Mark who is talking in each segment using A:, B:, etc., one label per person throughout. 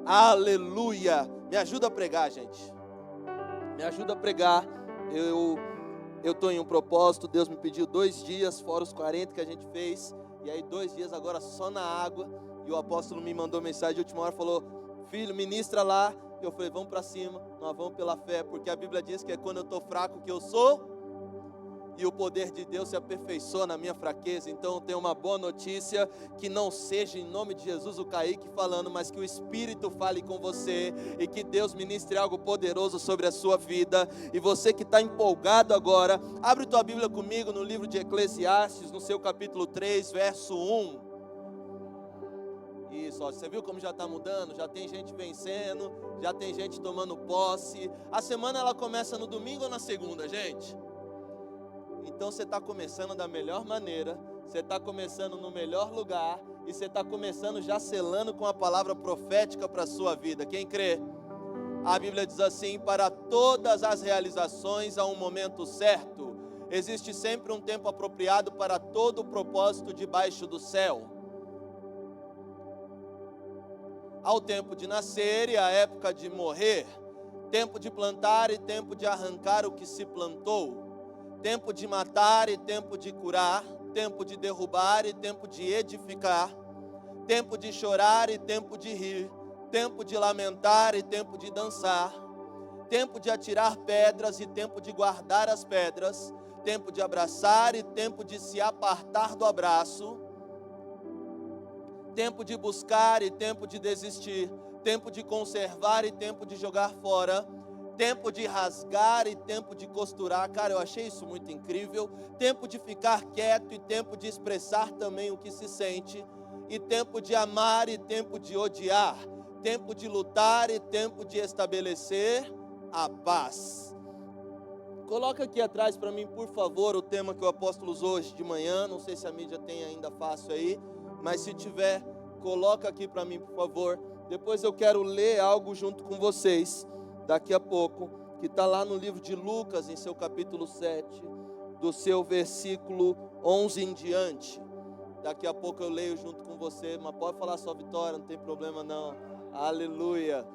A: Aleluia. Me ajuda a pregar, gente. Me ajuda a pregar. Eu estou em um propósito. Deus me pediu 2 dias, fora os 40 que a gente fez. E aí 2 dias agora só na água. E o apóstolo me mandou mensagem de última hora, falou: filho, ministra lá. Eu falei: vamos para cima, nós vamos pela fé. Porque a Bíblia diz que é quando eu estou fraco que eu sou. E o poder de Deus se aperfeiçoa na minha fraqueza. Então eu tenho uma boa notícia, que não seja em nome de Jesus o Kaique falando, mas que o Espírito fale com você, e que Deus ministre algo poderoso sobre a sua vida. E você que está empolgado agora, abre tua Bíblia comigo no livro de Eclesiastes, no seu capítulo 3, verso 1. Isso, ó, você viu como já está mudando? Já tem gente vencendo, já tem gente tomando posse. A semana ela começa no domingo ou na segunda, gente? Então você está começando da melhor maneira, você está começando no melhor lugar, e você está começando já selando com a palavra profética para a sua vida. Quem crê? A Bíblia diz assim: para todas as realizações há um momento certo. Existe sempre um tempo apropriado para todo o propósito debaixo do céu. Há o tempo de nascer e a época de morrer, tempo de plantar e tempo de arrancar o que se plantou, tempo de matar e tempo de curar, tempo de derrubar e tempo de edificar, tempo de chorar e tempo de rir, tempo de lamentar e tempo de dançar, tempo de atirar pedras e tempo de guardar as pedras, tempo de abraçar e tempo de se apartar do abraço, tempo de buscar e tempo de desistir, tempo de conservar e tempo de jogar fora, tempo de rasgar e tempo de costurar. Cara, eu achei isso muito incrível. Tempo de ficar quieto e tempo de expressar também o que se sente, e tempo de amar e tempo de odiar, tempo de lutar e tempo de estabelecer a paz. Coloca aqui atrás para mim, por favor, o tema que o apóstolo usou hoje de manhã. Não sei se a mídia tem ainda fácil aí, mas se tiver, coloca aqui para mim, por favor. Depois eu quero ler algo junto com vocês daqui a pouco, que está lá no livro de Lucas, em seu capítulo 7, do seu versículo 11 em diante. Daqui a pouco eu leio junto com você, mas pode falar só vitória, não tem problema não. Aleluia.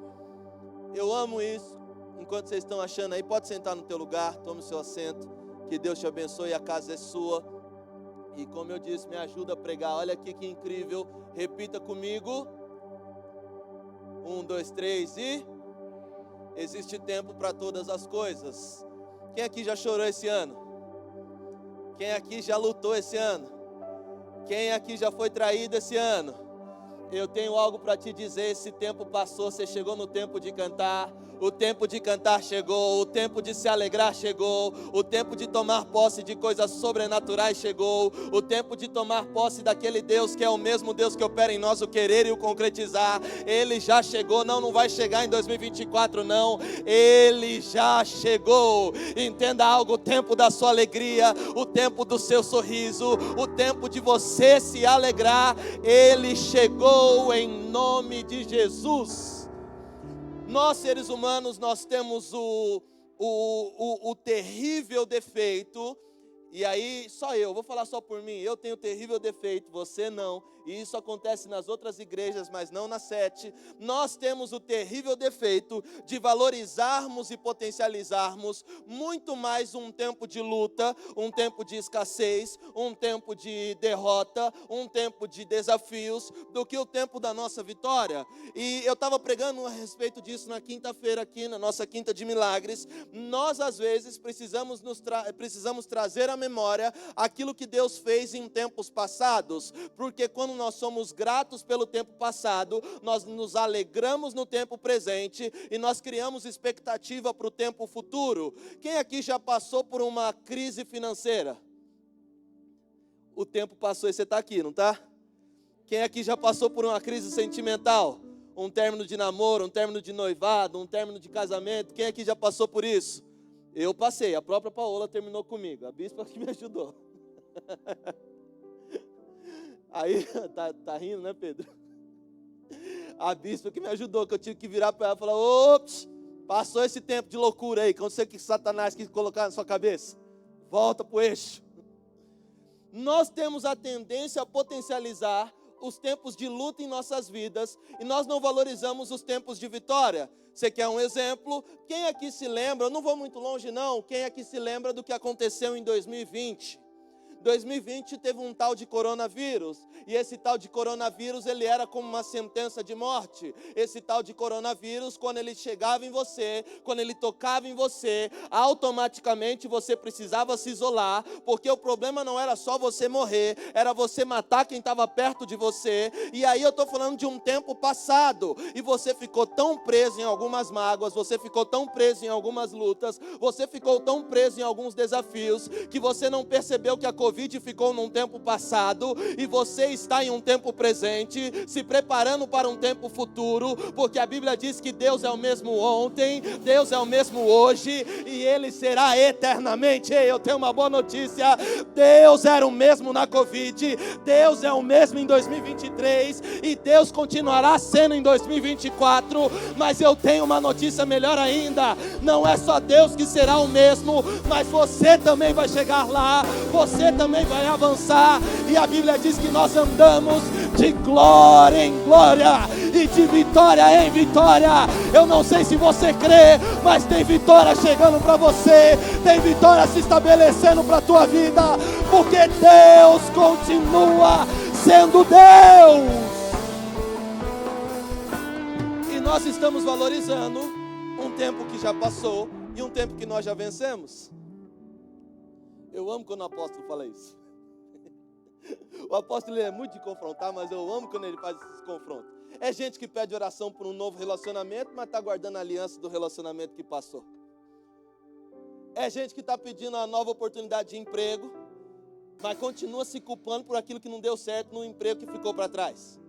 A: Eu amo isso. Enquanto vocês estão achando aí, pode sentar no teu lugar, tome o seu assento, que Deus te abençoe, a casa é sua. E como eu disse, me ajuda a pregar. Olha aqui que incrível, repita comigo. 1, 2, 3 e... existe tempo para todas as coisas. Quem aqui já chorou esse ano? Quem aqui já lutou esse ano? Quem aqui já foi traído esse ano? Eu tenho algo para te dizer, esse tempo passou, você chegou no tempo de cantar. O tempo de cantar chegou, o tempo de se alegrar chegou, o tempo de tomar posse de coisas sobrenaturais chegou, o tempo de tomar posse daquele Deus que é o mesmo Deus que opera em nós o querer e o concretizar. Ele já chegou, não vai chegar em 2024 não, ele já chegou. Entenda algo: o tempo da sua alegria, o tempo do seu sorriso, o tempo de você se alegrar, ele chegou em nome de Jesus. Nós seres humanos, nós temos o terrível defeito, e aí só eu, vou falar só por mim, eu tenho o terrível defeito, você não, e isso acontece nas outras igrejas, mas não na 7, nós temos o terrível defeito de valorizarmos e potencializarmos muito mais um tempo de luta, um tempo de escassez, um tempo de derrota, um tempo de desafios, do que o tempo da nossa vitória. E eu estava pregando a respeito disso na quinta-feira aqui, na nossa Quinta de Milagres. Nós às vezes precisamos trazer à memória aquilo que Deus fez em tempos passados, porque quando nós somos gratos pelo tempo passado, nós nos alegramos no tempo presente e nós criamos expectativa para o tempo futuro. Quem aqui já passou por uma crise financeira? O tempo passou e você está aqui, não está? Quem aqui já passou por uma crise sentimental? Um término de namoro, um término de noivado, um término de casamento? Quem aqui já passou por isso? Eu passei, a própria Paola terminou comigo, a bispa que me ajudou. Aí, tá rindo, né, Pedro? A bispa que me ajudou, que eu tive que virar para ela e falar: ops, passou esse tempo de loucura aí, que eu não sei o que Satanás quis colocar na sua cabeça. Volta pro eixo. Nós temos a tendência a potencializar os tempos de luta em nossas vidas e nós não valorizamos os tempos de vitória. Você quer um exemplo? Quem aqui se lembra, eu não vou muito longe não, quem aqui se lembra do que aconteceu em 2020? 2020 teve um tal de coronavírus, e esse tal de coronavírus, ele era como uma sentença de morte. Esse tal de coronavírus, quando ele chegava em você, quando ele tocava em você, automaticamente você precisava se isolar, porque o problema não era só você morrer, era você matar quem estava perto de você. E aí eu estou falando de um tempo passado, e você ficou tão preso em algumas mágoas, você ficou tão preso em algumas lutas, você ficou tão preso em alguns desafios, que você não percebeu que a Covid ficou num tempo passado e você está em um tempo presente, se preparando para um tempo futuro, porque a Bíblia diz que Deus é o mesmo ontem, Deus é o mesmo hoje e Ele será eternamente. Ei, eu tenho uma boa notícia: Deus era o mesmo na Covid, Deus é o mesmo em 2023 e Deus continuará sendo em 2024. Mas eu tenho uma notícia melhor ainda: não é só Deus que será o mesmo, mas você também vai chegar lá, você também vai avançar. E a Bíblia diz que nós andamos de glória em glória e de vitória em vitória. Eu não sei se você crê, mas tem vitória chegando para você, tem vitória se estabelecendo para a tua vida, porque Deus continua sendo Deus. E nós estamos valorizando um tempo que já passou e um tempo que nós já vencemos. Eu amo quando o apóstolo fala isso. O apóstolo é muito de confrontar, mas eu amo quando ele faz esses confrontos. É gente que pede oração por um novo relacionamento, mas está guardando a aliança do relacionamento que passou. É gente que está pedindo uma nova oportunidade de emprego, mas continua se culpando por aquilo que não deu certo no emprego que ficou para trás.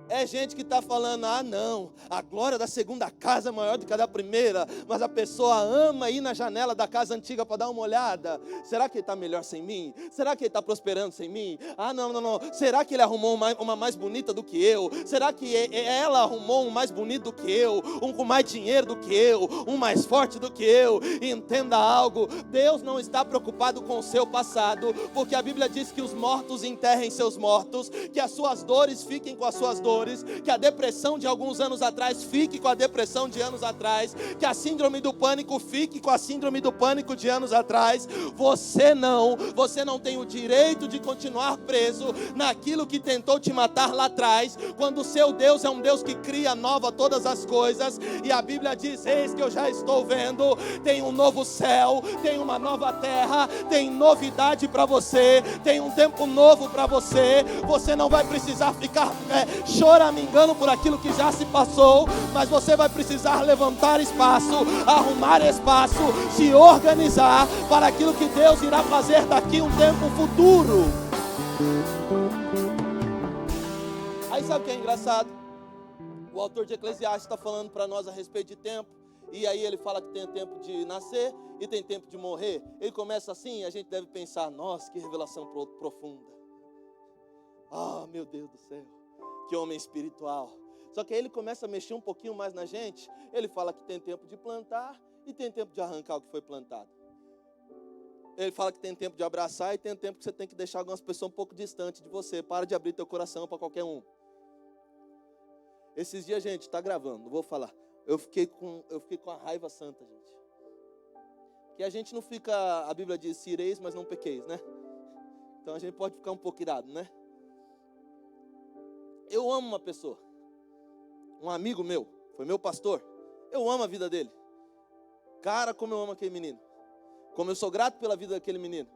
A: É gente que está falando: ah não, a glória da segunda casa é maior do que a da primeira, mas a pessoa ama ir na janela da casa antiga para dar uma olhada. Será que ele está melhor sem mim? Será que ele está prosperando sem mim? Ah não, será que ele arrumou uma mais bonita do que eu? Será que ela arrumou um mais bonito do que eu? Um com mais dinheiro do que eu? Um mais forte do que eu? E entenda algo: Deus não está preocupado com o seu passado, porque a Bíblia diz que os mortos enterrem seus mortos, que as suas dores fiquem com as suas dores, que a depressão de alguns anos atrás fique com a depressão de anos atrás, que a síndrome do pânico fique com a síndrome do pânico de anos atrás. Você não tem o direito de continuar preso naquilo que tentou te matar lá atrás, quando o seu Deus é um Deus que cria nova todas as coisas. E a Bíblia diz: eis que eu já estou vendo, tem um novo céu, tem uma nova terra, tem novidade para você, tem um tempo novo para você. Você não vai precisar ficar choramingando por aquilo que já se passou, mas você vai precisar levantar espaço, arrumar espaço, se organizar para aquilo que Deus irá fazer daqui um tempo futuro. Aí sabe o que é engraçado? O autor de Eclesiastes está falando para nós a respeito de tempo, e aí ele fala que tem tempo de nascer e tem tempo de morrer. Ele começa assim, e a gente deve pensar: nossa, que revelação profunda. Ah, meu Deus do céu, que homem espiritual. Só que aí ele começa a mexer um pouquinho mais na gente. Ele fala que tem tempo de plantar e tem tempo de arrancar o que foi plantado. Ele fala que tem tempo de abraçar e tem tempo que você tem que deixar algumas pessoas um pouco distantes de você. Para de abrir teu coração para qualquer um. Esses dias, gente, está gravando, não vou falar. Eu fiquei com a raiva santa, gente. Que a gente não fica, a Bíblia diz: se ireis, mas não pequeis, né? Então a gente pode ficar um pouco irado, né? Eu amo uma pessoa, um amigo meu, foi meu pastor. Eu amo a vida dele. Cara, como eu amo aquele menino. Como eu sou grato pela vida daquele menino.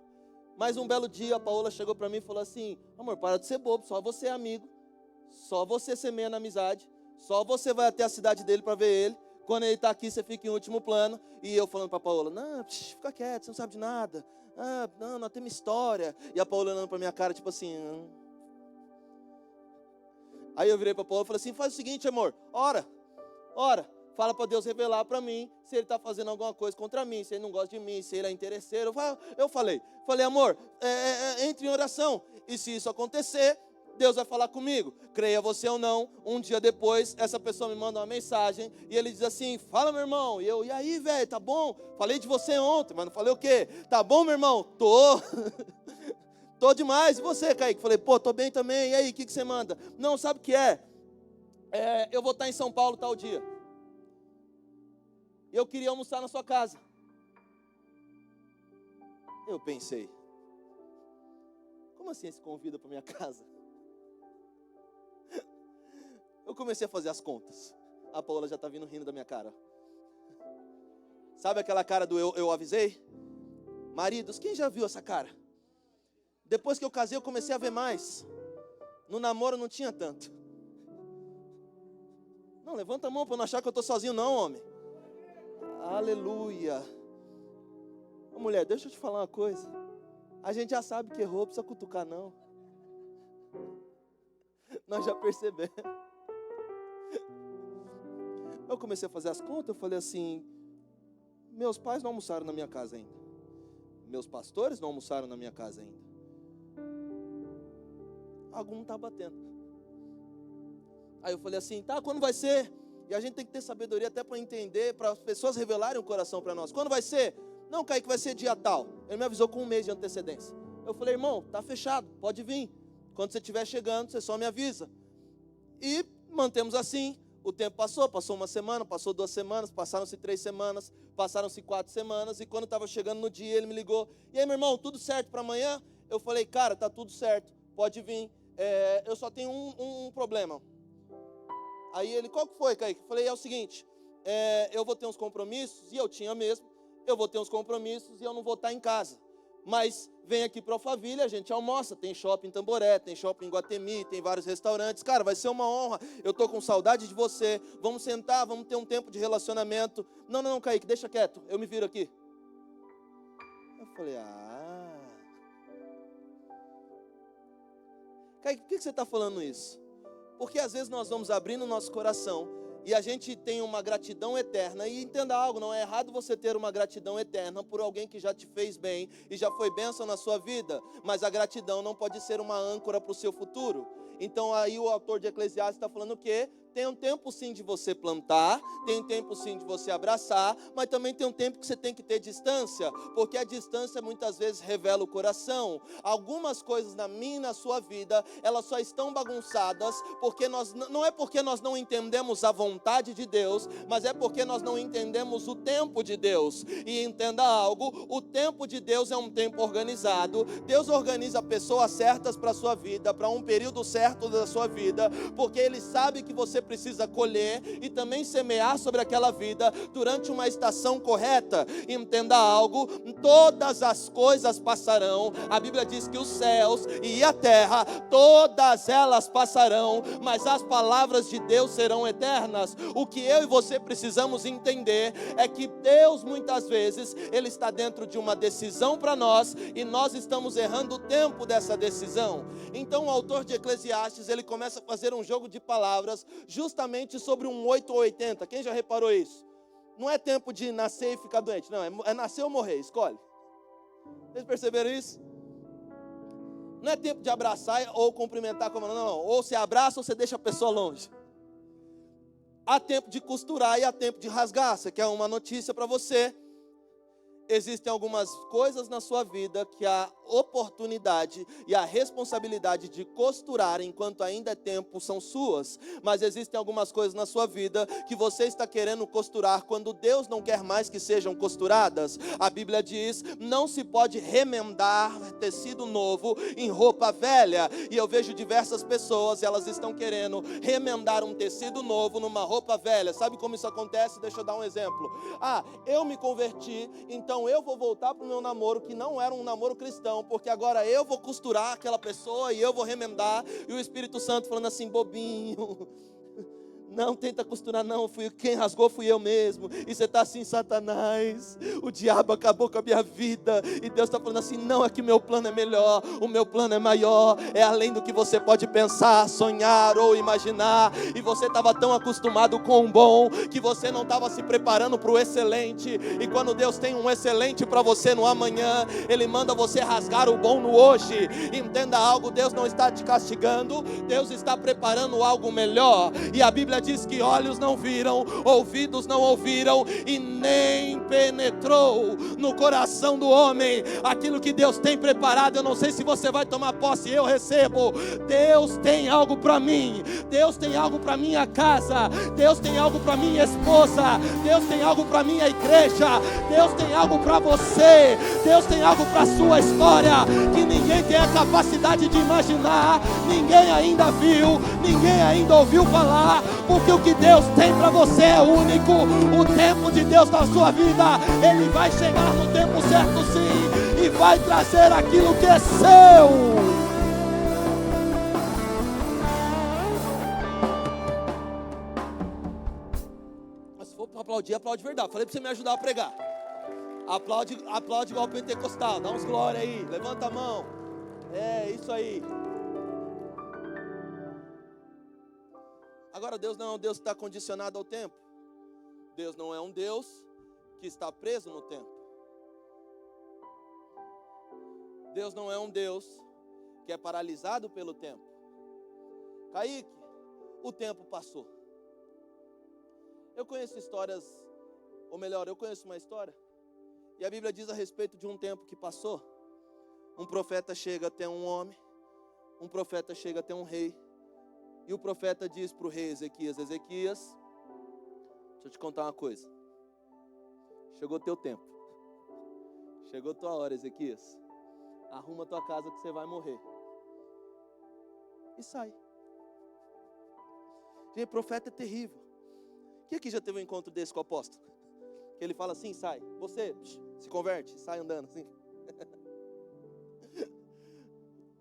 A: Mas um belo dia a Paola chegou para mim e falou assim: amor, para de ser bobo, só você é amigo. Só você semeia na amizade. Só você vai até a cidade dele para ver ele. Quando ele está aqui, você fica em último plano. E eu falando para a Paola: não, fica quieto, você não sabe de nada. Ah, não, nós temos história. E a Paola olhando para minha cara, tipo assim... Aí eu virei para Paulo e falei assim: faz o seguinte, amor, ora, fala para Deus revelar para mim se ele está fazendo alguma coisa contra mim, se ele não gosta de mim, se ele é interesseiro. Eu falei, amor, entre em oração, e se isso acontecer, Deus vai falar comigo, creia você ou não. Um dia depois, essa pessoa me manda uma mensagem, e ele diz assim: fala, meu irmão. E eu: e aí, velho, tá bom? Falei de você ontem, mas não falei o quê? Tá bom, meu irmão? Tô. Tô demais, e você, Kaique? Falei, pô, tô bem também, e aí, o que você manda? Não, sabe o que é? Eu vou estar em São Paulo tal dia. E eu queria almoçar na sua casa. Eu pensei, como assim esse convida para minha casa? Eu comecei a fazer as contas. A Paola já está vindo rindo da minha cara. Sabe aquela cara do eu avisei? Maridos, quem já viu essa cara? Depois que eu casei, eu comecei a ver mais. No namoro não tinha tanto. Não, levanta a mão para não achar que eu estou sozinho não, homem. Aleluia. Ô, mulher, deixa eu te falar uma coisa. A gente já sabe que errou, precisa cutucar não. Nós já percebemos. Eu comecei a fazer as contas, eu falei assim, meus pais não almoçaram na minha casa ainda. Meus pastores não almoçaram na minha casa ainda. Algo não está batendo. Aí eu falei assim, tá, quando vai ser? E a gente tem que ter sabedoria até para entender, para as pessoas revelarem o coração para nós. Quando vai ser? Não, Kaique, vai ser dia tal. Ele me avisou com 1 mês de antecedência. Eu falei, irmão, tá fechado, pode vir. Quando você estiver chegando, você só me avisa. E mantemos assim. O tempo passou 1 semana, passou 2 semanas, passaram-se 3 semanas, passaram-se 4 semanas, e quando estava chegando no dia, ele me ligou, e aí, meu irmão, tudo certo para amanhã? Eu falei, cara, tá tudo certo, pode vir, eu só tenho um problema. Aí ele, qual que foi, Kaique? Eu falei, é o seguinte, eu vou ter uns compromissos, e eu tinha mesmo, eu vou ter uns compromissos, e eu não vou estar em casa, mas vem aqui para Alphaville, a gente almoça, tem shopping em Tamboré, tem shopping em Guatemi, tem vários restaurantes, cara, vai ser uma honra, eu estou com saudade de você, vamos sentar, vamos ter um tempo de relacionamento. Não, Kaique, deixa quieto, eu me viro aqui. Eu falei, Kaique, por que você está falando isso? Porque às vezes nós vamos abrindo o nosso coração, e a gente tem uma gratidão eterna, e entenda algo, não é errado você ter uma gratidão eterna por alguém que já te fez bem, e já foi bênção na sua vida, mas a gratidão não pode ser uma âncora para o seu futuro. Então aí o autor de Eclesiastes está falando o quê? Tem um tempo sim de você plantar, tem um tempo sim de você abraçar, mas também tem um tempo que você tem que ter distância, porque a distância muitas vezes revela o coração. Algumas coisas na minha e na sua vida, elas só estão bagunçadas, porque não é porque nós não entendemos a vontade de Deus, mas é porque nós não entendemos o tempo de Deus. E entenda algo, o tempo de Deus é um tempo organizado. Deus organiza pessoas certas para a sua vida, para um período certo da sua vida, porque Ele sabe que você precisa colher e também semear sobre aquela vida durante uma estação correta. Entenda algo, todas as coisas passarão. A Bíblia diz que os céus e a terra, todas elas passarão, mas as palavras de Deus serão eternas. O que eu e você precisamos entender é que Deus muitas vezes, Ele está dentro de uma decisão para nós, e nós estamos errando o tempo dessa decisão. Então o autor de Eclesiastes, ele começa a fazer um jogo de palavras justamente sobre um 8 ou 80. Quem já reparou isso? Não é tempo de nascer e ficar doente, não, é nascer ou morrer, escolhe. Vocês perceberam isso? Não é tempo de abraçar ou cumprimentar, não, ou você abraça ou você deixa a pessoa longe. Há tempo de costurar e há tempo de rasgar. Você quer uma notícia para você? Existem algumas coisas na sua vida que a oportunidade e a responsabilidade de costurar enquanto ainda é tempo são suas, mas existem algumas coisas na sua vida que você está querendo costurar quando Deus não quer mais que sejam costuradas. A Bíblia diz, não se pode remendar tecido novo em roupa velha, e eu vejo diversas pessoas, elas estão querendo remendar um tecido novo numa roupa velha. Sabe como isso acontece? Deixa eu dar um exemplo. Eu me converti, então eu vou voltar para o meu namoro, que não era um namoro cristão, porque agora eu vou costurar aquela pessoa e eu vou remendar, e o Espírito Santo falando assim, bobinho, não tenta costurar não, quem rasgou fui eu mesmo. E você está assim, Satanás, o diabo acabou com a minha vida, e Deus está falando assim, não, é que o meu plano é melhor, o meu plano é maior, é além do que você pode pensar, sonhar ou imaginar. E você estava tão acostumado com o bom, que você não estava se preparando para o excelente. E quando Deus tem um excelente para você no amanhã, Ele manda você rasgar o bom no hoje. Entenda algo, Deus não está te castigando, Deus está preparando algo melhor. E a Bíblia Bíblia diz que olhos não viram, ouvidos não ouviram e nem penetrou no coração do homem aquilo que Deus tem preparado. Eu não sei se você vai tomar posse, eu recebo. Deus tem algo para mim, Deus tem algo para minha casa, Deus tem algo para minha esposa, Deus tem algo para minha igreja, Deus tem algo para você, Deus tem algo para a sua história que ninguém tem a capacidade de imaginar, ninguém ainda viu, ninguém ainda ouviu falar, porque o que Deus tem para você é único. O tempo de Deus na sua vida, Ele vai chegar no tempo certo sim, e vai trazer aquilo que é seu. Mas se for para aplaudir, aplaude de verdade. Falei para você me ajudar a pregar. Aplaude igual pentecostal, dá uns glória aí, levanta a mão. É, isso aí. Agora, Deus não é um Deus que está condicionado ao tempo. Deus não é um Deus que está preso no tempo. Deus não é um Deus que é paralisado pelo tempo. Kaique, o tempo passou. Eu conheço histórias, ou melhor, eu conheço uma história, e a Bíblia diz a respeito de um tempo que passou. Um profeta chega até um homem, um profeta chega até um rei, e o profeta diz para o rei Ezequias: Ezequias, deixa eu te contar uma coisa. Chegou teu tempo. Chegou tua hora, Ezequias. Arruma tua casa que você vai morrer. E sai. Gente, profeta é terrível. Quem aqui já teve um encontro desse com o apóstolo? Que ele fala assim, sai. Você, se converte, sai andando assim.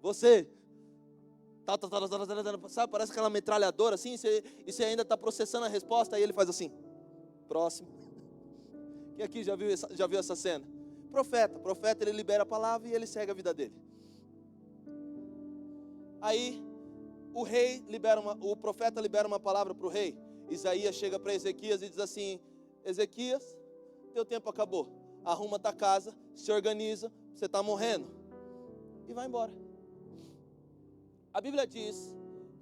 A: Você, sabe, parece aquela metralhadora assim, e você ainda está processando a resposta, aí ele faz assim, próximo. Quem aqui já viu essa cena? Profeta, ele libera a palavra e ele segue a vida dele. Aí, o profeta libera uma palavra para o rei. Isaías chega para Ezequias e diz assim, Ezequias, teu tempo acabou, arruma tua casa, se organiza, você está morrendo, e vai embora. A Bíblia diz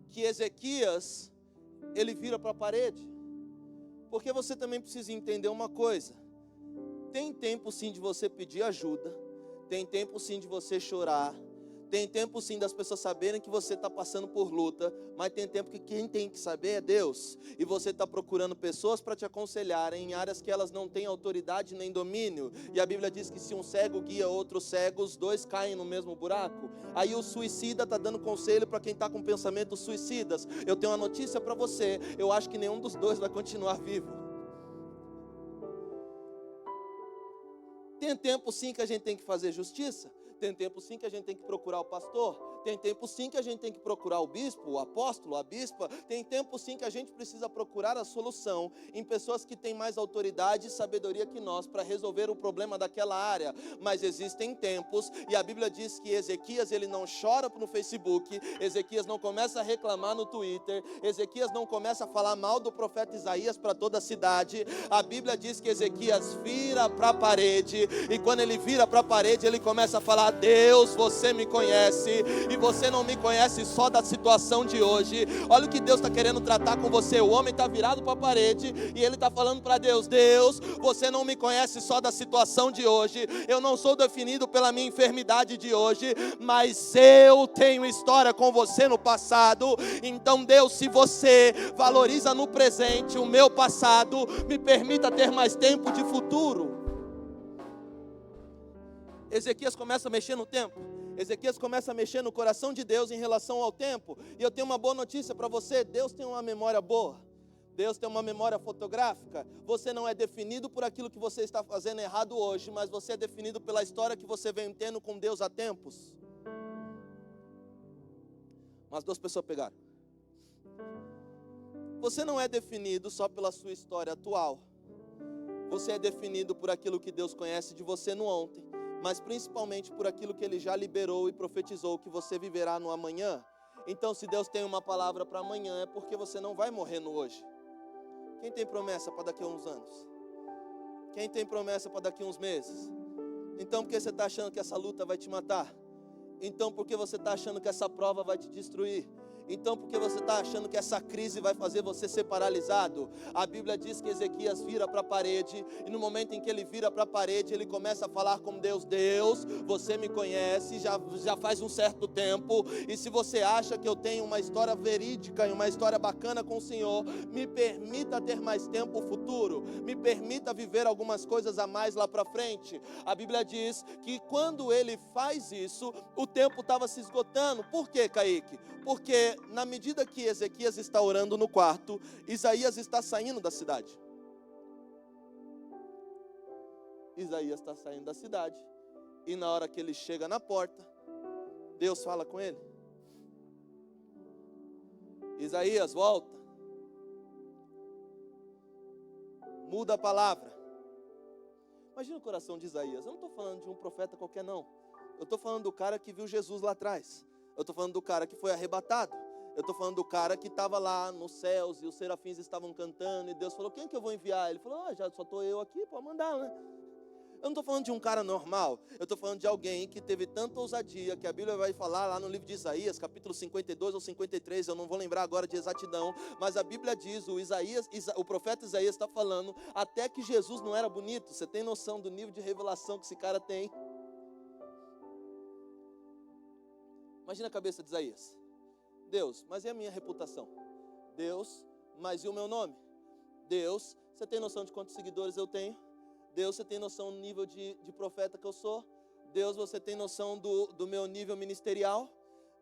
A: que Ezequias, ele vira para a parede, porque você também precisa entender uma coisa. Tem tempo sim de você pedir ajuda, tem tempo sim de você chorar, tem tempo sim das pessoas saberem que você está passando por luta, mas tem tempo que quem tem que saber é Deus, e você está procurando pessoas para te aconselharem em áreas que elas não têm autoridade nem domínio, e a Bíblia diz que se um cego guia outro cego, os dois caem no mesmo buraco. Aí o suicida está dando conselho para quem está com pensamentos suicidas. Eu tenho uma notícia para você, eu acho que nenhum dos dois vai continuar vivo. Tem tempo sim que a gente tem que fazer justiça, tem tempo sim que a gente tem que procurar o pastor, tem tempo sim que a gente tem que procurar o bispo, o apóstolo, a bispa, tem tempo sim que a gente precisa procurar a solução em pessoas que têm mais autoridade e sabedoria que nós para resolver o problema daquela área. Mas existem tempos, e a Bíblia diz que Ezequias, ele não chora no Facebook, Ezequias não começa a reclamar no Twitter, Ezequias não começa a falar mal do profeta Isaías para toda a cidade. A Bíblia diz que Ezequias vira para a parede, e quando ele vira para a parede, ele começa a falar, Deus, você me conhece, e você não me conhece só da situação de hoje. Olha o que Deus está querendo tratar com você. O homem está virado para a parede, e ele está falando para Deus, Deus, você não me conhece só da situação de hoje, eu não sou definido pela minha enfermidade de hoje, mas eu tenho história com você no passado. Então Deus, se você valoriza no presente o meu passado, me permita ter mais tempo de futuro. Ezequias começa a mexer no tempo, Ezequias começa a mexer no coração de Deus em relação ao tempo. E eu tenho uma boa notícia para você, Deus tem uma memória boa, Deus tem uma memória fotográfica. Você não é definido por aquilo que você está fazendo errado hoje, mas você é definido pela história que você vem tendo com Deus há tempos. Mas duas pessoas pegaram. Você não é definido só pela sua história atual, você é definido por aquilo que Deus conhece de você no ontem, mas principalmente por aquilo que Ele já liberou e profetizou que você viverá no amanhã. Então, se Deus tem uma palavra para amanhã, é porque você não vai morrer no hoje. Quem tem promessa para daqui a uns anos? Quem tem promessa para daqui a uns meses? Então, por que você está achando que essa luta vai te matar? Então, por que você está achando que essa prova vai te destruir? Então, por que você está achando que essa crise vai fazer você ser paralisado? A Bíblia diz que Ezequias vira para a parede, e no momento em que ele vira para a parede, ele começa a falar com Deus: Deus, você me conhece, já faz um certo tempo, e se você acha que eu tenho uma história verídica e uma história bacana com o Senhor, me permita ter mais tempo futuro, me permita viver algumas coisas a mais lá para frente. A Bíblia diz que quando ele faz isso, o tempo estava se esgotando. Por quê, Kaique? Porque na medida que Ezequias está orando no quarto, Isaías está saindo da cidade. Isaías está saindo da cidade. E na hora que ele chega na porta, Deus fala com ele: Isaías, volta. Muda a palavra. Imagina o coração de Isaías. Eu não estou falando de um profeta qualquer, não. Eu estou falando do cara que viu Jesus lá atrás. Eu estou falando do cara que foi arrebatado. Eu estou falando do cara que estava lá nos céus e os serafins estavam cantando e Deus falou: quem que eu vou enviar? Ele falou: já só estou eu aqui, pode mandar, né? Eu não estou falando de um cara normal. Eu estou falando de alguém que teve tanta ousadia, que a Bíblia vai falar lá no livro de Isaías, capítulo 52 ou 53, eu não vou lembrar agora de exatidão, mas a Bíblia diz, o profeta Isaías está falando, até que Jesus não era bonito. Você tem noção do nível de revelação que esse cara tem? Imagina a cabeça de Isaías. Deus, mas e a minha reputação? Deus, mas e o meu nome? Deus, você tem noção de quantos seguidores eu tenho? Deus, você tem noção do nível de profeta que eu sou? Deus, você tem noção do meu nível ministerial?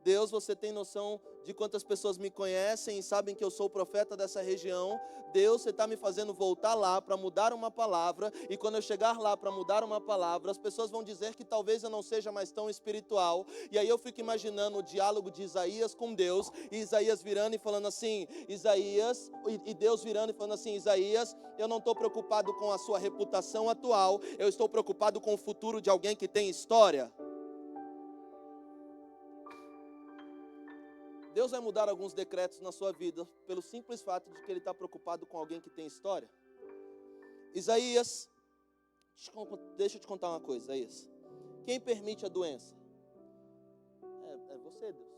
A: Deus, você tem noção de quantas pessoas me conhecem e sabem que eu sou o profeta dessa região? Deus, você está me fazendo voltar lá para mudar uma palavra, e quando eu chegar lá para mudar uma palavra, as pessoas vão dizer que talvez eu não seja mais tão espiritual, e aí eu fico imaginando o diálogo de Isaías com Deus, e Isaías virando e falando assim, Isaías, e Deus virando e falando assim, Isaías, eu não estou preocupado com a sua reputação atual, eu estou preocupado com o futuro de alguém que tem história. Deus vai mudar alguns decretos na sua vida pelo simples fato de que Ele está preocupado com alguém que tem história. Isaías, deixa eu te contar uma coisa, Isaías. Quem permite a doença? É você, Deus.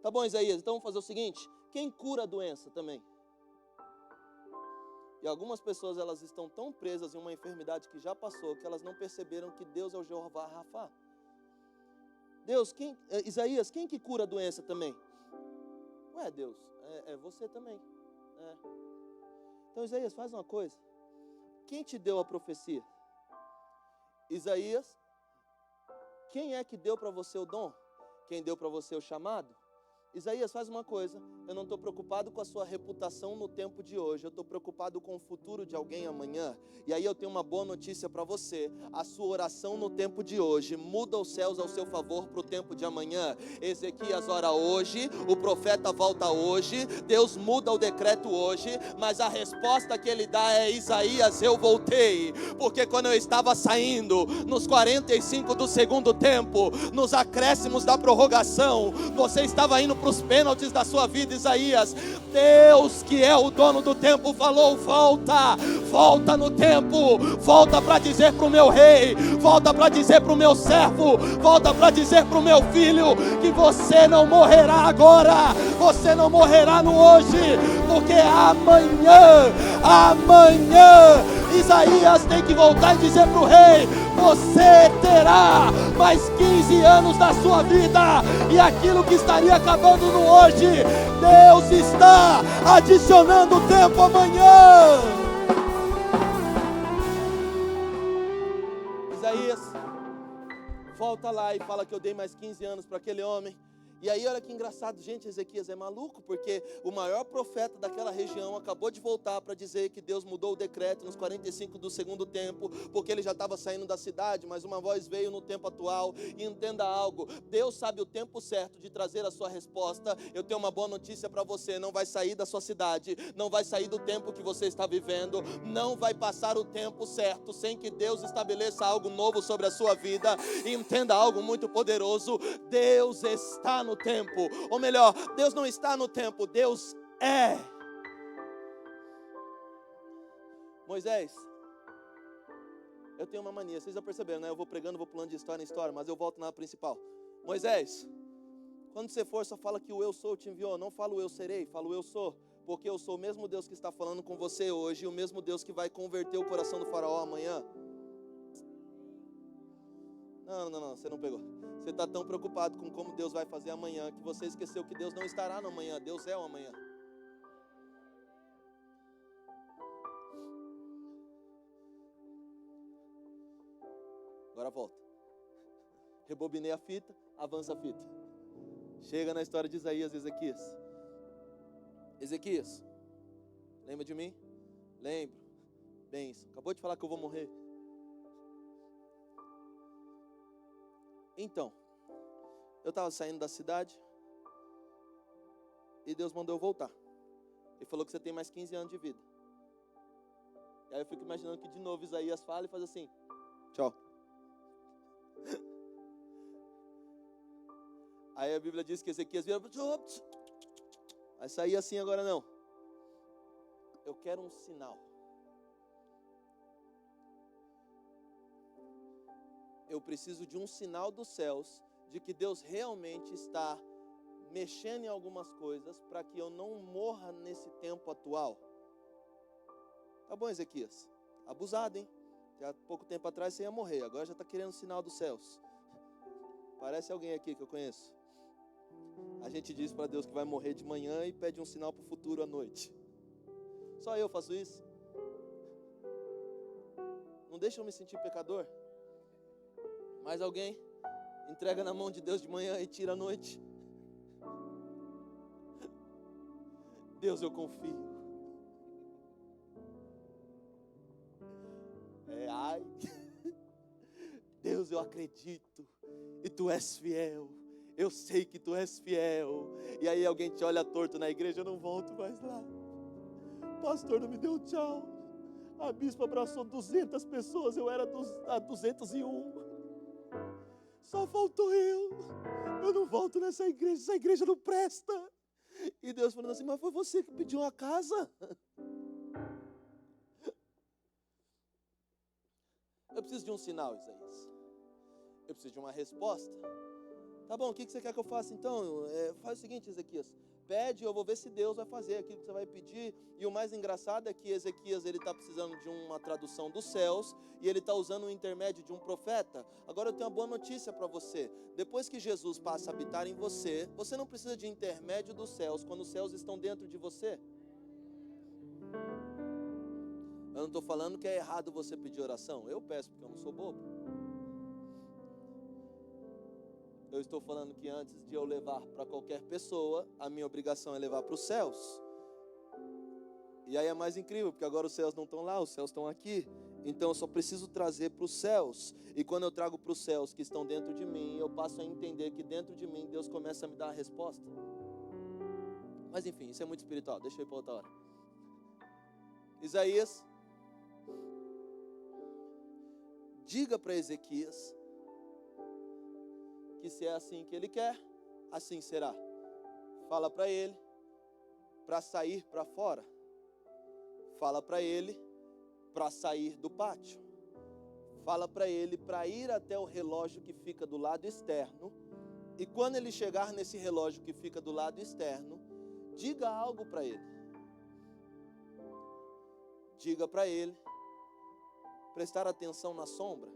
A: Tá bom, Isaías, então vamos fazer o seguinte: quem cura a doença também? E algumas pessoas, elas estão tão presas em uma enfermidade que já passou, que elas não perceberam que Deus é o Jeová Rafá. Deus, Isaías, quem que cura a doença também? Ué, Deus, é você também. Então, Isaías, faz uma coisa. Quem te deu a profecia? Isaías, quem é que deu para você o dom? Quem deu para você o chamado? Isaías, faz uma coisa. Eu não estou preocupado com a sua reputação no tempo de hoje. Eu estou preocupado com o futuro de alguém amanhã. E aí eu tenho uma boa notícia para você. A sua oração no tempo de hoje muda os céus ao seu favor para o tempo de amanhã. Ezequias ora hoje, o profeta volta hoje, Deus muda o decreto hoje, mas a resposta que ele dá é: Isaías, eu voltei. Porque quando eu estava saindo, nos 45 do segundo tempo, nos acréscimos da prorrogação, você estava indo para os pênaltis da sua vida, Isaías. Deus, que é o dono do tempo, falou: volta no tempo, volta para dizer para o meu rei, volta para dizer para o meu servo, volta para dizer para o meu filho, que você não morrerá agora, você não morrerá no hoje, porque amanhã, Isaías tem que voltar e dizer para o rei: você terá mais 15 anos da sua vida, e aquilo que estaria acabando no hoje, Deus está adicionando tempo amanhã. Isaías, volta lá e fala que eu dei mais 15 anos para aquele homem. E aí olha que engraçado, gente, Ezequias é maluco, porque o maior profeta daquela região acabou de voltar para dizer que Deus mudou o decreto nos 45 do segundo tempo, porque ele já estava saindo da cidade, mas uma voz veio no tempo atual. E entenda algo, Deus sabe o tempo certo de trazer a sua resposta. Eu tenho uma boa notícia para você: não vai sair da sua cidade, não vai sair do tempo que você está vivendo, não vai passar o tempo certo sem que Deus estabeleça algo novo sobre a sua vida. E entenda algo muito poderoso: Deus está no tempo, ou melhor, Deus não está no tempo, Deus é. Moisés, eu tenho uma mania, vocês já perceberam, né? Eu vou pregando, vou pulando de história em história, mas eu volto na principal. Moisés, Quando você for, só fala que o eu sou te enviou. Não fala o eu serei, fala o eu sou. Porque eu sou o mesmo Deus que está falando com você hoje, e o mesmo Deus que vai converter o coração do faraó amanhã. Não, você não pegou. Você está tão preocupado com como Deus vai fazer amanhã, que você esqueceu que Deus não estará no amanhã, Deus é o amanhã. Agora volta. Rebobinei a fita, avança a fita. Chega na história de Isaías e Ezequias. Ezequias, lembra de mim? Lembro. Bênção. Acabou de falar que eu vou morrer. Então, eu estava saindo da cidade e Deus mandou eu voltar. Ele falou que você tem mais 15 anos de vida. E aí eu fico imaginando que de novo Isaías fala e faz assim: tchau. Aí a Bíblia diz que Ezequias vira, vai sair assim agora não. Eu quero um sinal. Eu preciso de um sinal dos céus de que Deus realmente está mexendo em algumas coisas para que eu não morra nesse tempo atual. Tá bom, Ezequias? Abusado, hein? Há pouco tempo atrás você ia morrer, agora já está querendo um sinal dos céus. Parece alguém aqui que eu conheço. A gente diz para Deus que vai morrer de manhã e pede um sinal para o futuro à noite. Só eu faço isso. Não deixa eu me sentir pecador. Mais alguém entrega na mão de Deus de manhã e tira à noite. Deus, eu confio. Ai. Deus, eu acredito. E tu és fiel. Eu sei que tu és fiel. E aí alguém te olha torto na igreja, eu não volto mais lá. Pastor não me deu tchau. A bispa abraçou 200 pessoas, eu era a 201. Só faltou eu. Eu não volto nessa igreja, essa igreja não presta. E Deus falando assim, mas foi você que pediu uma casa? Eu preciso de um sinal, Isaías. Eu preciso de uma resposta. Tá bom, o que você quer que eu faça então? Faz o seguinte, Ezequias. Pede, eu vou ver se Deus vai fazer aquilo que você vai pedir. E o mais engraçado é que Ezequias está precisando de uma tradução dos céus e ele está usando o intermédio de um profeta. Agora eu tenho uma boa notícia para você. Depois que Jesus passa a habitar em você, você não precisa de intermédio dos céus quando os céus estão dentro de você. Eu não estou falando que é errado você pedir oração. Eu peço porque eu não sou bobo. Eu estou falando que antes de eu levar para qualquer pessoa, a minha obrigação é levar para os céus. E aí é mais incrível, porque agora os céus não estão lá, os céus estão aqui. Então eu só preciso trazer para os céus. E quando eu trago para os céus que estão dentro de mim, eu passo a entender que dentro de mim Deus começa a me dar a resposta. Mas enfim, isso é muito espiritual, deixa eu ir para outra hora. Isaías, diga para Ezequias que se é assim que ele quer, assim será. Fala para ele para sair para fora. Fala para ele para sair do pátio. Fala para ele para ir até o relógio que fica do lado externo. E quando ele chegar nesse relógio que fica do lado externo, diga algo para ele. Diga para ele prestar atenção na sombra.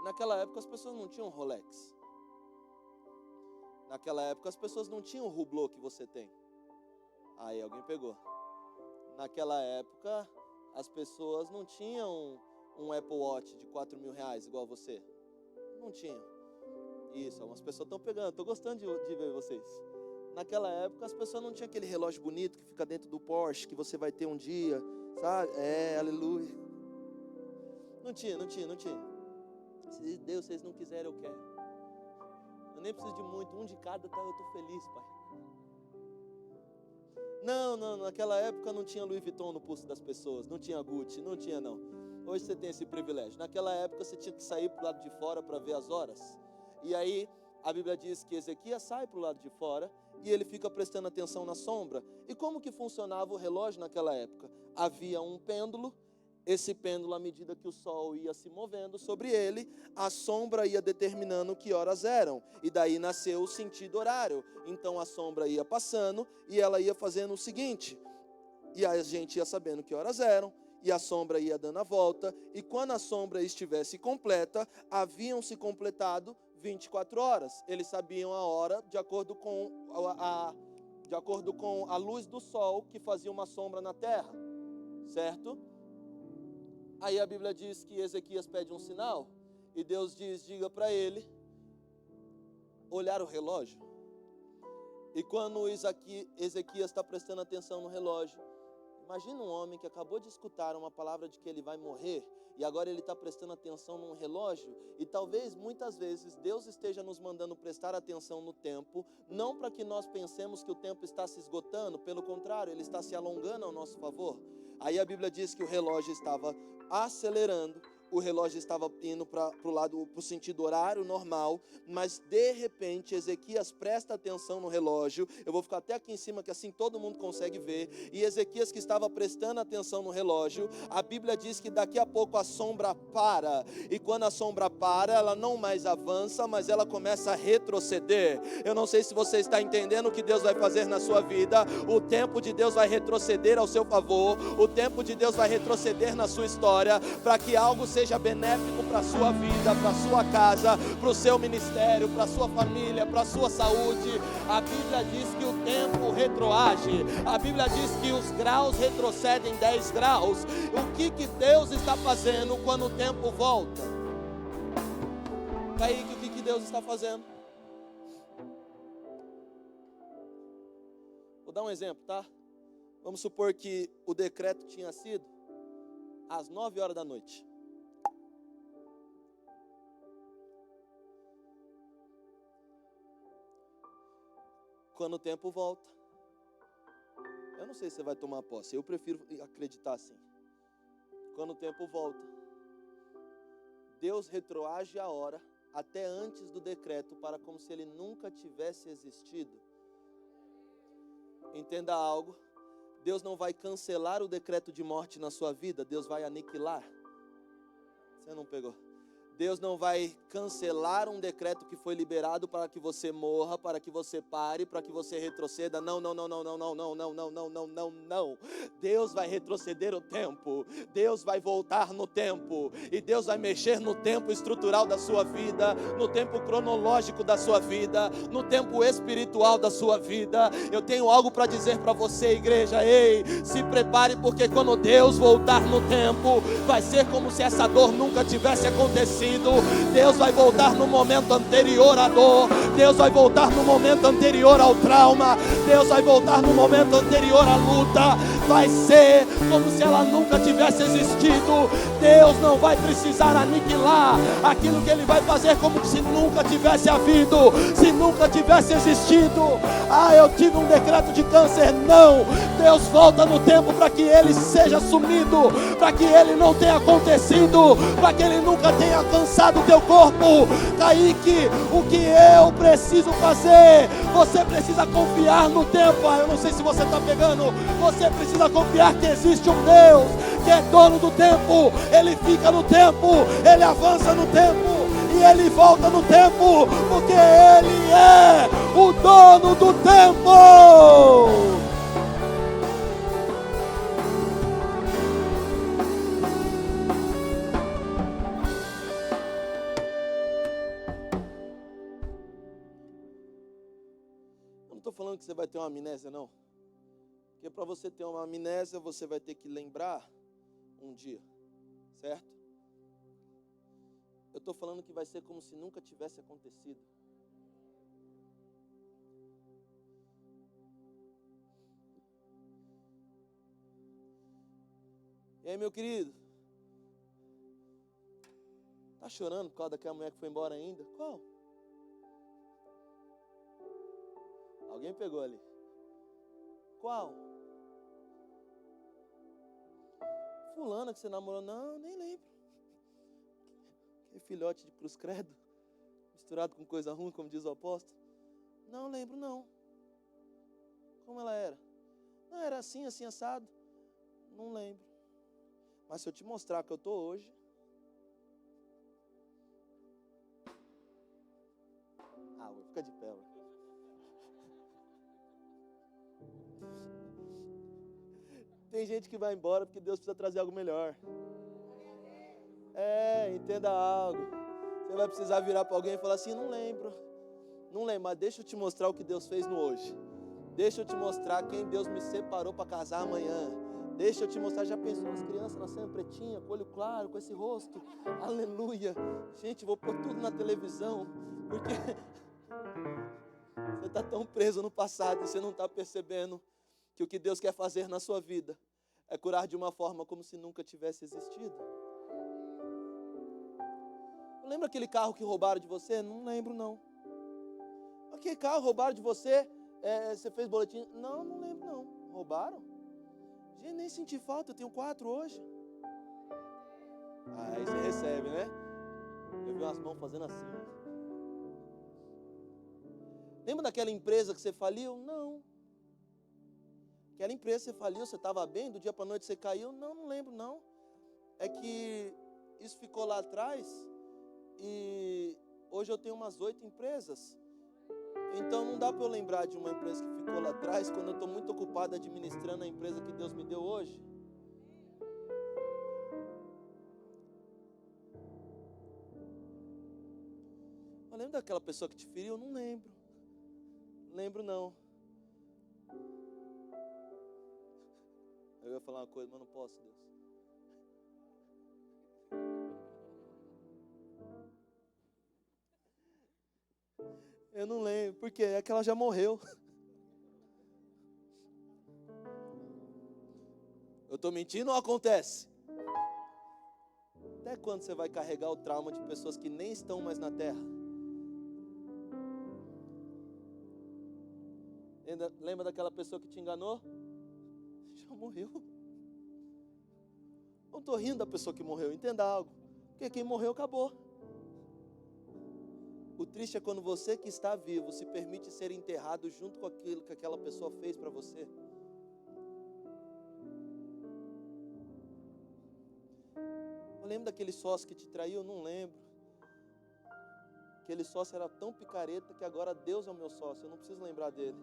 A: Naquela época as pessoas não tinham Rolex. Naquela época as pessoas não tinham o Hublot que você tem. Aí alguém pegou. Naquela época as pessoas não tinham um Apple Watch de 4 mil reais igual você. Não tinham. Isso, algumas pessoas estão pegando. Estou gostando de ver vocês. Naquela época as pessoas não tinham aquele relógio bonito que fica dentro do Porsche que você vai ter um dia, sabe? Aleluia. Não tinha. Se Deus, vocês não quiserem, eu quero. Eu nem preciso de muito, um de cada, tá? Eu estou feliz, Pai. Não, naquela época não tinha Louis Vuitton no pulso das pessoas, não tinha Gucci, não tinha não. Hoje você tem esse privilégio. Naquela época você tinha que sair para o lado de fora para ver as horas. E aí a Bíblia diz que Ezequias sai para o lado de fora e ele fica prestando atenção na sombra. E como que funcionava o relógio naquela época? Havia um pêndulo esse pêndulo, à medida que o sol ia se movendo sobre ele, a sombra ia determinando que horas eram. E daí nasceu o sentido horário. Então a sombra ia passando e ela ia fazendo o seguinte. E a gente ia sabendo que horas eram. E a sombra ia dando a volta. E quando a sombra estivesse completa, haviam se completado 24 horas. Eles sabiam a hora de acordo com a luz do sol que fazia uma sombra na terra. Certo? Aí a Bíblia diz que Ezequias pede um sinal, e Deus diz, diga para ele olhar o relógio. E quando Ezequias está prestando atenção no relógio, imagina um homem que acabou de escutar uma palavra de que ele vai morrer, e agora ele está prestando atenção num relógio, e talvez muitas vezes Deus esteja nos mandando prestar atenção no tempo, não para que nós pensemos que o tempo está se esgotando, pelo contrário, ele está se alongando ao nosso favor. Aí a Bíblia diz que o relógio estava acelerando, o relógio estava indo para o sentido horário normal, mas de repente Ezequias presta atenção no relógio. Eu vou ficar até aqui em cima, que assim todo mundo consegue ver. E Ezequias, que estava prestando atenção no relógio, a Bíblia diz que daqui a pouco a sombra para, e quando a sombra para, ela não mais avança, mas ela começa a retroceder. Eu não sei se você está entendendo o que Deus vai fazer na sua vida. O tempo de Deus vai retroceder ao seu favor, o tempo de Deus vai retroceder na sua história, para que algo seja benéfico para a sua vida, para a sua casa, para o seu ministério, para a sua família, para a sua saúde. A Bíblia diz que o tempo retroage, a Bíblia diz que os graus retrocedem 10 graus. O que Deus está fazendo quando o tempo volta? Kaique, o que Deus está fazendo? Vou dar um exemplo, tá? Vamos supor que o decreto tinha sido às 9 horas da noite. Quando o tempo volta, eu não sei se você vai tomar posse, eu prefiro acreditar assim. Quando o tempo volta, Deus retroage a hora até antes do decreto, para como se ele nunca tivesse existido. Entenda algo, Deus não vai cancelar o decreto de morte na sua vida, Deus vai aniquilar. Você não pegou? Deus não vai cancelar um decreto que foi liberado para que você morra, para que você pare, para que você retroceda. Não. Deus vai retroceder o tempo. Deus vai voltar no tempo. E Deus vai mexer no tempo estrutural da sua vida, no tempo cronológico da sua vida, no tempo espiritual da sua vida. Eu tenho algo para dizer para você, igreja. Ei, se prepare, porque quando Deus voltar no tempo, vai ser como se essa dor nunca tivesse acontecido. Deus vai voltar no momento anterior à dor. Deus vai voltar no momento anterior ao trauma. Deus vai voltar no momento anterior à luta. Vai ser como se ela nunca tivesse existido. Deus não vai precisar aniquilar aquilo que Ele vai fazer como se nunca tivesse havido, se nunca tivesse existido. Eu tive um decreto de câncer. Não, Deus volta no tempo para que ele seja sumido, para que ele não tenha acontecido, para que ele nunca tenha alcançado o teu corpo. Kaique, o que eu preciso fazer? Você precisa confiar no tempo. Eu não sei se você está pegando. Você precisa confiar que existe um Deus que é dono do tempo. Ele fica no tempo, ele avança no tempo e ele volta no tempo, porque ele é o dono do tempo. Não estou falando que você vai ter uma amnésia, não. Porque para você ter uma amnésia, você vai ter que lembrar um dia, certo? Eu estou falando que vai ser como se nunca tivesse acontecido. E aí, meu querido? Tá chorando por causa daquela mulher que foi embora ainda? Qual? Alguém pegou ali. Qual? Fulana que você namorou? Não, nem lembro. Aquele filhote de cruz credo, misturado com coisa ruim, como diz o apóstolo. Não lembro, não. Como ela era? Não, era assim, assim, assado. Não lembro. Mas se eu te mostrar que eu estou hoje, fica de pé. Tem gente que vai embora porque Deus precisa trazer algo melhor. Entenda algo. Você vai precisar virar para alguém e falar assim: não lembro, mas deixa eu te mostrar o que Deus fez no hoje. Deixa eu te mostrar quem Deus me separou para casar amanhã. Deixa eu te mostrar. Já pensou as crianças nascendo pretinha, com olho claro, com esse rosto? Aleluia. Gente, vou pôr tudo na televisão, porque você está tão preso no passado e você não está percebendo que o que Deus quer fazer na sua vida é curar de uma forma como se nunca tivesse existido. Lembra aquele carro que roubaram de você? Não lembro, não. Aquele carro roubaram de você, você fez boletim? Não lembro, não. Roubaram? Gente, nem senti falta, eu tenho 4 hoje. Aí você recebe, né? Eu vi umas mãos fazendo assim. Lembra daquela empresa que você faliu? Não. Aquela empresa que você faliu, você estava bem, do dia para a noite você caiu? Não lembro, não. É que isso ficou lá atrás e hoje eu tenho umas 8 empresas. Então não dá para eu lembrar de uma empresa que ficou lá atrás quando eu estou muito ocupado administrando a empresa que Deus me deu hoje. Eu lembro daquela pessoa que te feriu? Não lembro. Não lembro, não. Eu ia falar uma coisa, mas não posso, Deus. Eu não lembro, porque é que ela já morreu. Eu estou mentindo ou acontece? Até quando você vai carregar o trauma de pessoas que nem estão mais na terra? Lembra daquela pessoa que te enganou? Já morreu. Não estou rindo da pessoa que morreu, entenda algo. Porque quem morreu acabou. O triste é quando você que está vivo se permite ser enterrado junto com aquilo que aquela pessoa fez para você. Eu lembro daquele sócio que te traiu? Não lembro. Aquele sócio era tão picareta que agora Deus é o meu sócio, eu não preciso lembrar dele.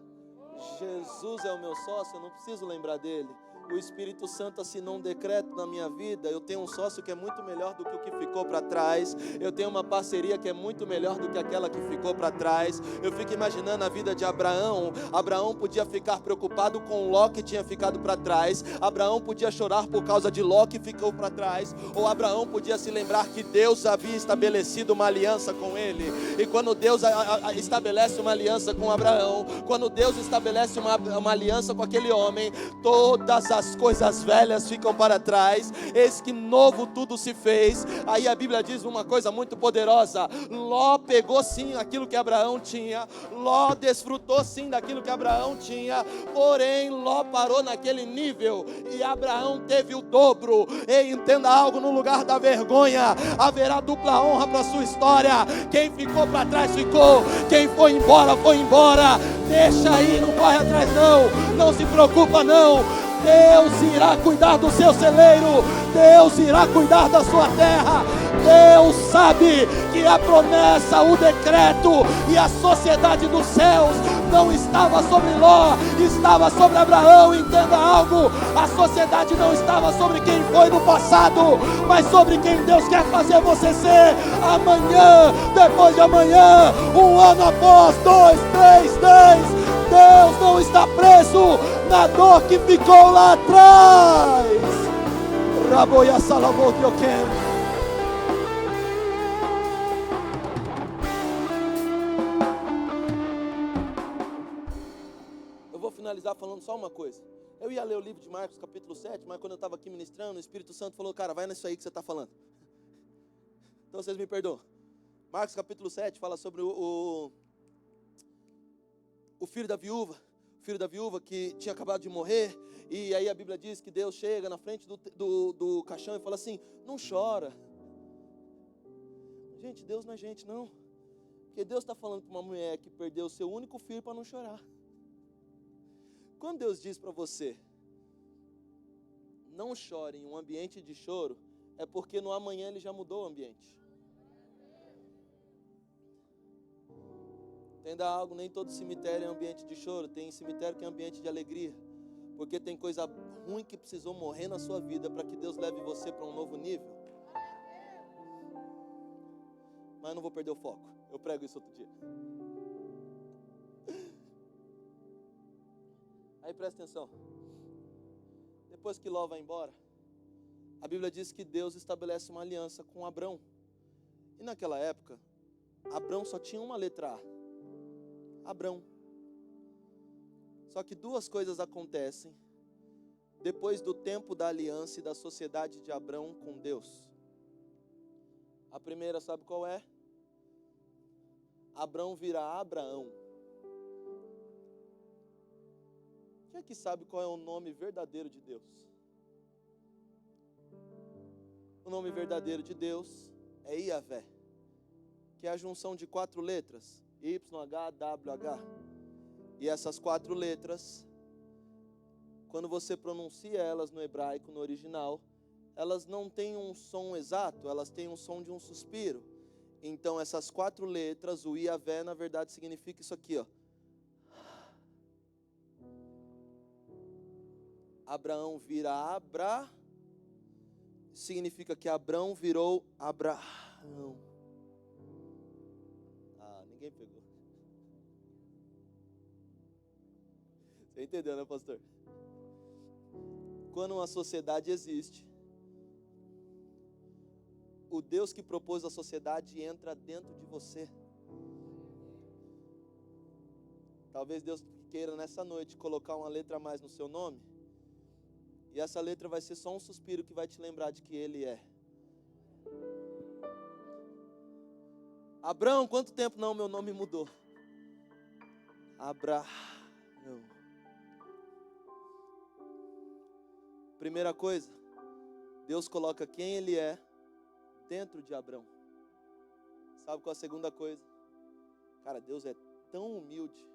A: Jesus é o meu sócio, eu não preciso lembrar dele. O Espírito Santo assinou um decreto na minha vida. Eu tenho um sócio que é muito melhor do que o que ficou para trás. Eu tenho uma parceria que é muito melhor do que aquela que ficou para trás. Eu fico imaginando a vida de Abraão. Abraão podia ficar preocupado com Ló que tinha ficado para trás. Abraão podia chorar por causa de Ló que ficou para trás. Ou Abraão podia se lembrar que Deus havia estabelecido uma aliança com ele. E quando Deus estabelece uma aliança com Abraão, quando Deus estabelece uma aliança com aquele homem, todas as coisas velhas ficam para trás, eis que novo tudo se fez. Aí a Bíblia diz uma coisa muito poderosa: Ló pegou sim aquilo que Abraão tinha, Ló desfrutou sim daquilo que Abraão tinha, porém Ló parou naquele nível e Abraão teve o dobro. Ei, entenda algo, no lugar da vergonha haverá dupla honra para a sua história. Quem ficou para trás ficou, quem foi embora foi embora. Deixa aí, não corre atrás não se preocupa não. Deus irá cuidar do seu celeiro, Deus irá cuidar da sua terra. Deus sabe que a promessa, o decreto e a sociedade dos céus não estava sobre Ló, estava sobre Abraão. Entenda algo, a sociedade não estava sobre quem foi no passado, mas sobre quem Deus quer fazer você ser amanhã, depois de amanhã, um ano após, 2, 3, 10. Deus não está preso na dor que ficou lá atrás. Raboia Salavot Yokem. Eu vou finalizar falando só uma coisa. Eu ia ler o livro de Marcos capítulo 7, mas quando eu estava aqui ministrando, o Espírito Santo falou: cara, vai nisso aí que você está falando. Então vocês me perdoam. Marcos capítulo 7 fala sobre o filho da viúva que tinha acabado de morrer. E aí a Bíblia diz que Deus chega na frente do caixão e fala assim: não chora. Gente, Deus não é gente não. Porque Deus está falando para uma mulher que perdeu o seu único filho para não chorar. Quando Deus diz para você: não chore em um ambiente de choro, é porque no amanhã ele já mudou o ambiente. Entenda algo, nem todo cemitério é ambiente de choro, tem cemitério que é ambiente de alegria, porque tem coisa ruim que precisou morrer na sua vida para que Deus leve você para um novo nível. Mas eu não vou perder o foco, eu prego isso outro dia. Aí presta atenção, depois que Ló vai embora, a Bíblia diz que Deus estabelece uma aliança com Abrão, e naquela época, Abrão só tinha uma letra A, Abrão. Só que duas coisas acontecem depois do tempo da aliança e da sociedade de Abrão com Deus. A primeira, sabe qual é? Abrão vira Abraão. Quem é que sabe qual é o nome verdadeiro de Deus? O nome verdadeiro de Deus é Iavé, que é a junção de 4 letras, YHWH. E essas 4 letras, quando você pronuncia elas no hebraico, no original, elas não têm um som exato, elas têm um som de um suspiro. Então essas 4 letras, o Iavé, na verdade significa isso aqui, ó. Abraão vira Abra, significa que Abrão virou Abraão. Ninguém pegou. Você entendeu, né, pastor? Quando uma sociedade existe, o Deus que propôs a sociedade entra dentro de você. Talvez Deus queira nessa noite colocar uma letra a mais no seu nome, e essa letra vai ser só um suspiro que vai te lembrar de que Ele é. Abrão, quanto tempo? Não, meu nome mudou. Abraão. Primeira coisa, Deus coloca quem Ele é dentro de Abrão. Sabe qual é a segunda coisa? Cara, Deus é tão humilde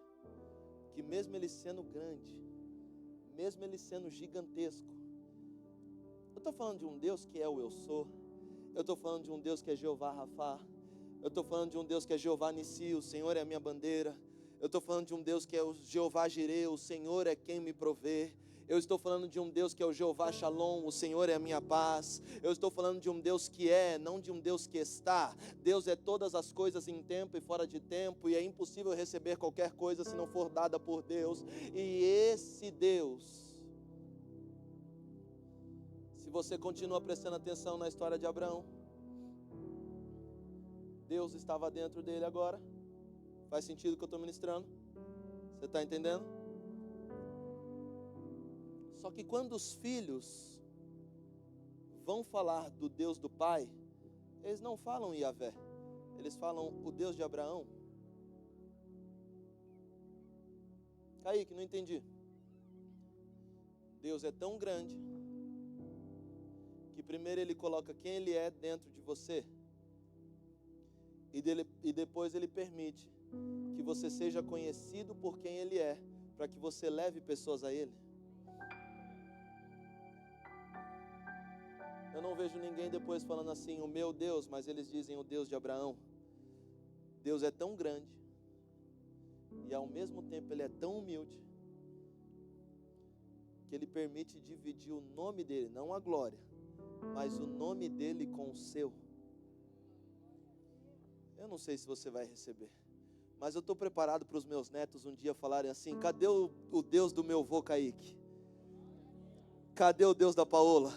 A: que mesmo Ele sendo grande, mesmo Ele sendo gigantesco, eu estou falando de um Deus que é o eu sou, eu estou falando de um Deus que é Jeová Rafá, eu estou falando de um Deus que é Jeová Nissi, o Senhor é a minha bandeira. Eu estou falando de um Deus que é o Jeová Jireh, o Senhor é quem me provê. Eu estou falando de um Deus que é o Jeová Shalom, o Senhor é a minha paz. Eu estou falando de um Deus que é, não de um Deus que está. Deus é todas as coisas em tempo e fora de tempo, e é impossível receber qualquer coisa se não for dada por Deus. E esse Deus, se você continua prestando atenção na história de Abraão, Deus estava dentro dele agora. Faz sentido o que eu estou ministrando? Você está entendendo? Só que quando os filhos vão falar do Deus do Pai, eles não falam Iavé, eles falam o Deus de Abraão. Kaique, não entendi. Deus é tão grande que primeiro Ele coloca quem Ele é dentro de você, e depois Ele permite que você seja conhecido por quem Ele é, para que você leve pessoas a Ele. Eu não vejo ninguém depois falando assim, o meu Deus, mas eles dizem o Deus de Abraão. Deus é tão grande, e ao mesmo tempo Ele é tão humilde, que Ele permite dividir o nome dEle, não a glória, mas o nome dEle com o seu. Eu não sei se você vai receber, mas eu estou preparado para os meus netos um dia falarem assim, cadê o Deus do meu vô Kaique? Cadê o Deus da Paola?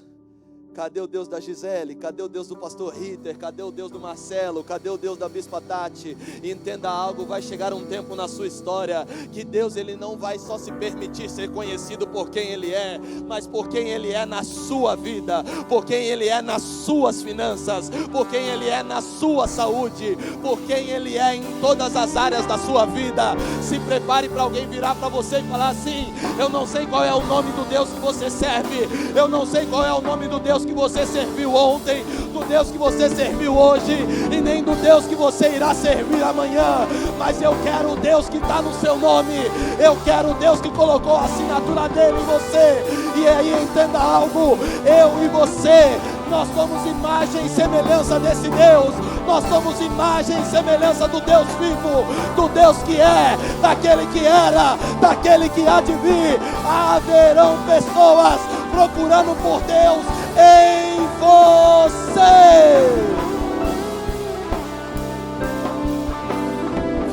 A: Cadê o Deus da Gisele? Cadê o Deus do pastor Ritter? Cadê o Deus do Marcelo? Cadê o Deus da Bispa Tati? Entenda algo, vai chegar um tempo na sua história que Deus, Ele não vai só se permitir ser conhecido por quem Ele é, mas por quem Ele é na sua vida, por quem Ele é nas suas finanças, por quem Ele é na sua saúde, por quem Ele é em todas as áreas da sua vida. Se prepare para alguém virar para você e falar assim, eu não sei qual é o nome do Deus que você serve, eu não sei qual é o nome do Deus Deus que você serviu ontem, do Deus que você serviu hoje, e nem do Deus que você irá servir amanhã, mas eu quero o Deus que está no seu nome, eu quero o Deus que colocou a assinatura dele em você. E aí entenda algo, eu e você, nós somos imagem e semelhança desse Deus, nós somos imagem e semelhança do Deus vivo, do Deus que é, daquele que era, daquele que há de vir. Haverão pessoas procurando por Deus em você.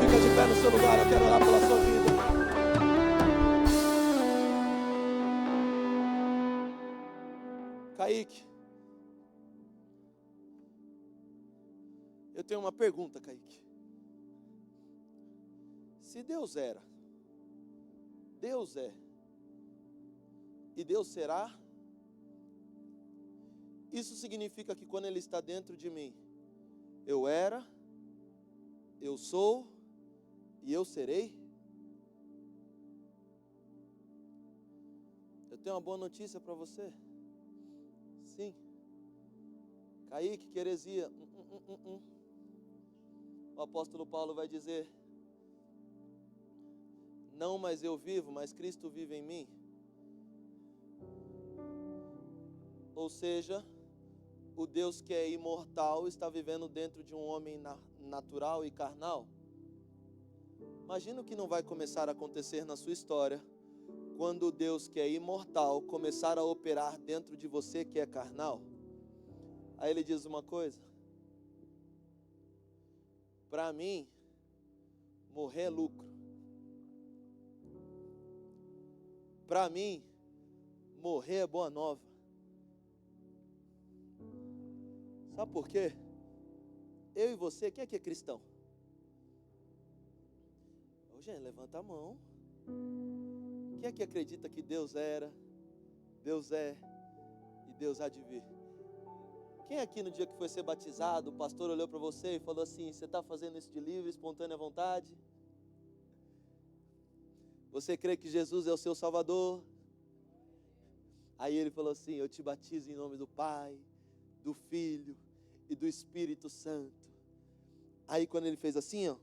A: Fica de pé no seu lugar, eu quero orar pela sua vida. Kaique, eu tenho uma pergunta, Kaique. Se Deus era, Deus é, e Deus será, isso significa que quando Ele está dentro de mim, eu era, eu sou e eu serei? Eu tenho uma boa notícia para você. Sim. Kaique, que heresia. O apóstolo Paulo vai dizer: não mais eu vivo, mas Cristo vive em mim. Ou seja, o Deus que é imortal está vivendo dentro de um homem natural e carnal. Imagina o que não vai começar a acontecer na sua história quando o Deus que é imortal começar a operar dentro de você que é carnal. Aí ele diz uma coisa: para mim, morrer é lucro. Para mim, morrer é boa nova. Sabe por quê? Eu e você, quem é cristão? Ô, gente, levanta a mão. Quem é que acredita que Deus era, Deus é e Deus há de vir? Quem aqui no dia que foi ser batizado, o pastor olhou para você e falou assim: você está fazendo isso de livre, espontânea vontade? Você crê que Jesus é o seu Salvador? Aí ele falou assim: eu te batizo em nome do Pai, do Filho e do Espírito Santo. Aí quando ele fez assim, ó,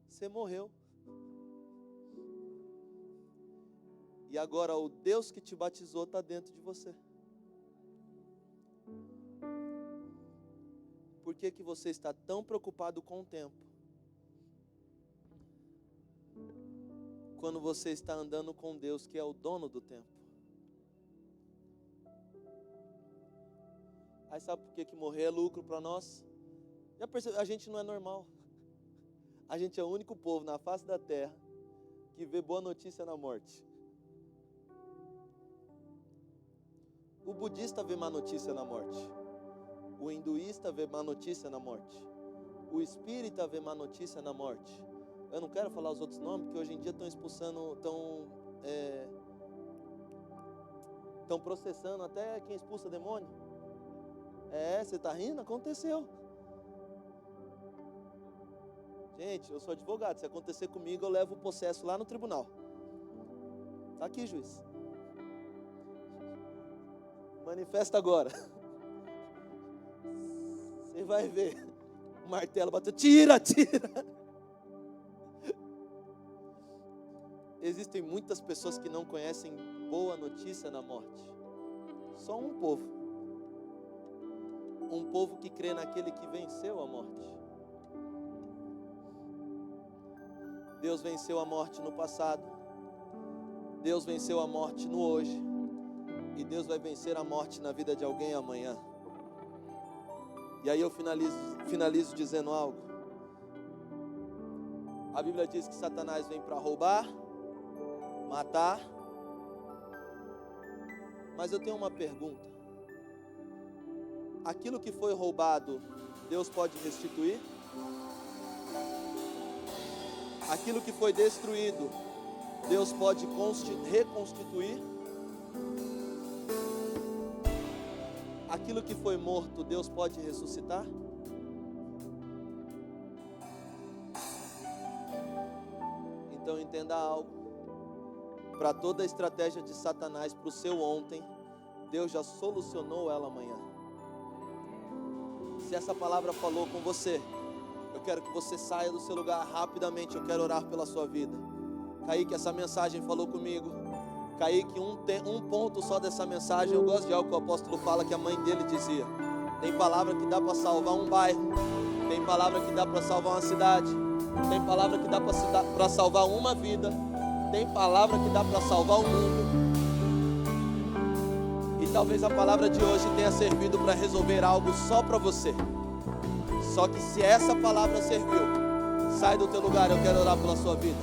A: você morreu. E agora o Deus que te batizou está dentro de você. Por que que você está tão preocupado com o tempo, quando você está andando com Deus que é o dono do tempo? Aí sabe por que morrer é lucro para nós? Já percebeu? A gente não é normal. A gente é o único povo na face da terra que vê boa notícia na morte. O budista vê má notícia na morte. O hinduísta vê má notícia na morte. O espírita vê má notícia na morte. Eu não quero falar os outros nomes, porque hoje em dia estão expulsando, estão processando até quem expulsa demônio. Você está rindo? Aconteceu. Gente, eu sou advogado. Se acontecer comigo, eu levo o processo lá no tribunal. Está aqui, juiz. Manifesta agora. Você vai ver. O martelo bateu. Tira, tira. Existem muitas pessoas que não conhecem boa notícia na morte. Só um povo. Um povo que crê naquele que venceu a morte. Deus venceu a morte no passado. Deus venceu a morte no hoje. E Deus vai vencer a morte na vida de alguém amanhã. E aí eu finalizo dizendo algo. A Bíblia diz que Satanás vem para roubar, matar. Mas eu tenho uma pergunta. Aquilo que foi roubado, Deus pode restituir? Aquilo que foi destruído, Deus pode reconstituir? Aquilo que foi morto, Deus pode ressuscitar? Então entenda algo. para toda a estratégia de Satanás, para o seu ontem, Deus já solucionou ela amanhã. Se essa palavra falou com você, eu quero que você saia do seu lugar rapidamente. Eu quero orar pela sua vida. Kaique, essa mensagem falou comigo. Kaique, um ponto só dessa mensagem. Eu gosto de algo que o apóstolo fala, que a mãe dele dizia: tem palavra que dá para salvar um bairro, tem palavra que dá para salvar uma cidade, tem palavra que dá para salvar uma vida, tem palavra que dá para salvar o mundo. E talvez a palavra de hoje tenha servido para resolver algo só para você. Só que se essa palavra serviu, sai do teu lugar, eu quero orar pela sua vida.